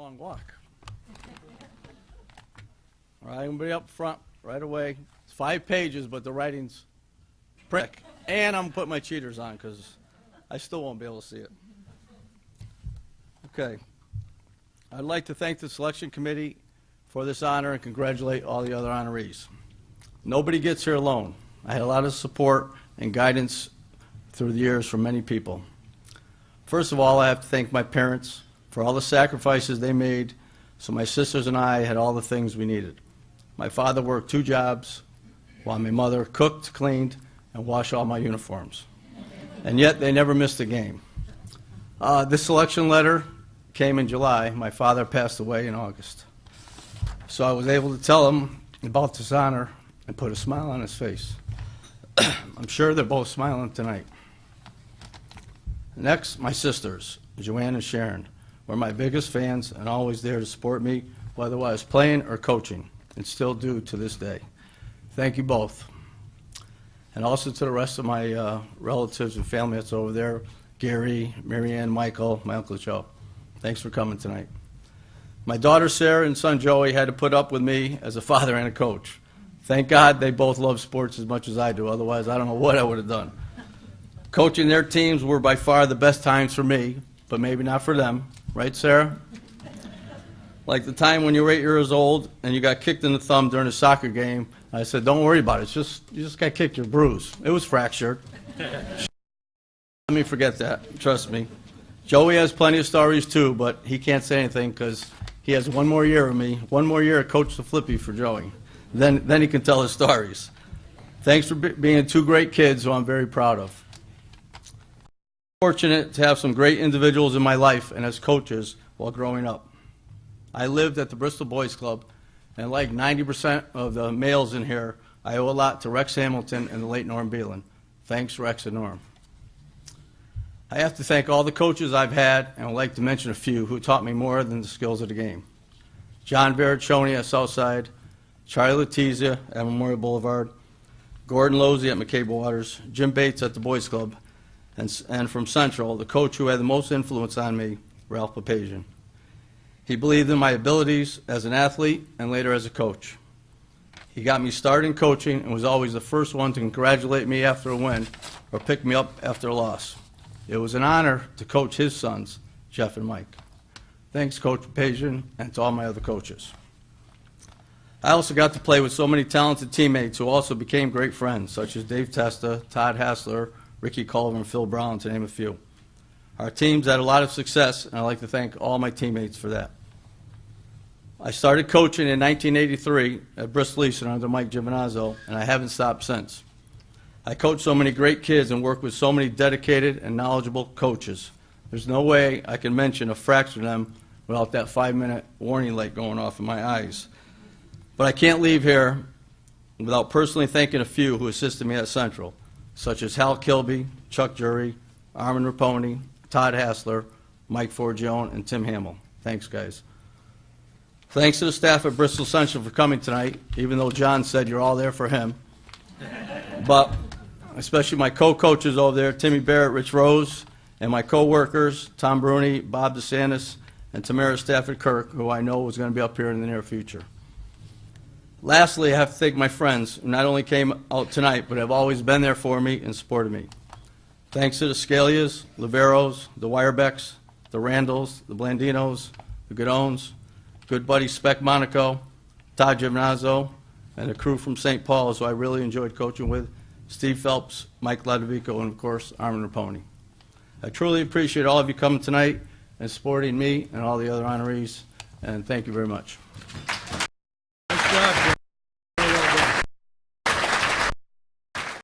long walk. All right, everybody up front right away. It's 5 pages, but the writing's prick. And I'm putting my cheaters on because I still won't be able to see it. Okay. I'd like to thank the selection committee for this honor and congratulate all the other honorees. Nobody gets here alone. I had a lot of support and guidance through the years from many people. First of all, I have to thank my parents for all the sacrifices they made so my sisters and I had all the things we needed. My father worked 2 jobs while my mother cooked, cleaned, and washed all my uniforms. And yet they never missed a game. This selection letter came in July. My father passed away in August. So I was able to tell him about this honor and put a smile on his face. I'm sure they're both smiling tonight. Next, my sisters, Joanne and Sharon, were my biggest fans and always there to support me, whether I was playing or coaching, and still do to this day. Thank you both. And also to the rest of my relatives and family that's over there, Gary, Marianne, Michael, my Uncle Joe. Thanks for coming tonight. My daughter Sarah and son Joey had to put up with me as a father and a coach. Thank God they both love sports as much as I do, otherwise I don't know what I would have done. Coaching their teams were by far the best times for me, but maybe not for them. Right, Sarah? Like the time when you were 8 years old and you got kicked in the thumb during a soccer game. I said, don't worry about it. You just got kicked, you're bruised. It was fractured. Let me forget that. Trust me. Joey has plenty of stories too, but he can't say anything because he has 1 more year of me. 1 more year at Coach DeFillippi for Joey. Then he can tell his stories. Thanks for being 2 great kids who I'm very proud of. I'm fortunate to have some great individuals in my life and as coaches while growing up. I lived at the Bristol Boys Club, and like 90% of the males in here, I owe a lot to Rex Hamilton and the late Norm Beelan. Thanks, Rex and Norm. I have to thank all the coaches I've had, and I'd like to mention a few who taught me more than the skills of the game. John Vericcioni at Southside, Charlie Letizia at Memorial Boulevard, Gordon Losey at McCabe Waters, Jim Bates at the Boys Club, and from Central, the coach who had the most influence on me, Ralph Papazian. He believed in my abilities as an athlete and later as a coach. He got me started in coaching and was always the first one to congratulate me after a win or pick me up after a loss. It was an honor to coach his sons, Jeff and Mike. Thanks, Coach Papazian, and to all my other coaches. I also got to play with so many talented teammates who also became great friends, such as Dave Testa, Todd Hassler, Ricky Culver, and Phil Brown, to name a few. Our teams had a lot of success, and I'd like to thank all my teammates for that. I started coaching in 1983 at Bristol Eastern under Mike Giovinazzo, and I haven't stopped since. I coached so many great kids and worked with so many dedicated and knowledgeable coaches. There's no way I can mention a fraction of them without that 5-minute warning light going off in my eyes. But I can't leave here without personally thanking a few who assisted me at Central, such as Hal Kilby, Chuck Jury, Armin Raponi, Todd Hassler, Mike Forgione, and Tim Hamill. Thanks, guys. Thanks to the staff at Bristol Central for coming tonight, even though John said you're all there for him. But especially my co-coaches over there, Timmy Barrett, Rich Rose, and my co-workers, Tom Bruni, Bob DeSantis, and Tamara Stafford-Kirk, who I know is going to be up here in the near future. Lastly, I have to thank my friends who not only came out tonight, but have always been there for me and supported me. Thanks to the Scalias, Liberos, the Wirebecks, the Randalls, the Blandinos, the Goodones, good buddy Spec Monaco, Todd Giovinazzo, and the crew from St. Paul's who I really enjoyed coaching with, Steve Phelps, Mike Ladovico, and of course, Armin Raponi. I truly appreciate all of you coming tonight and supporting me and all the other honorees, and thank you very much. Nice job, Jim.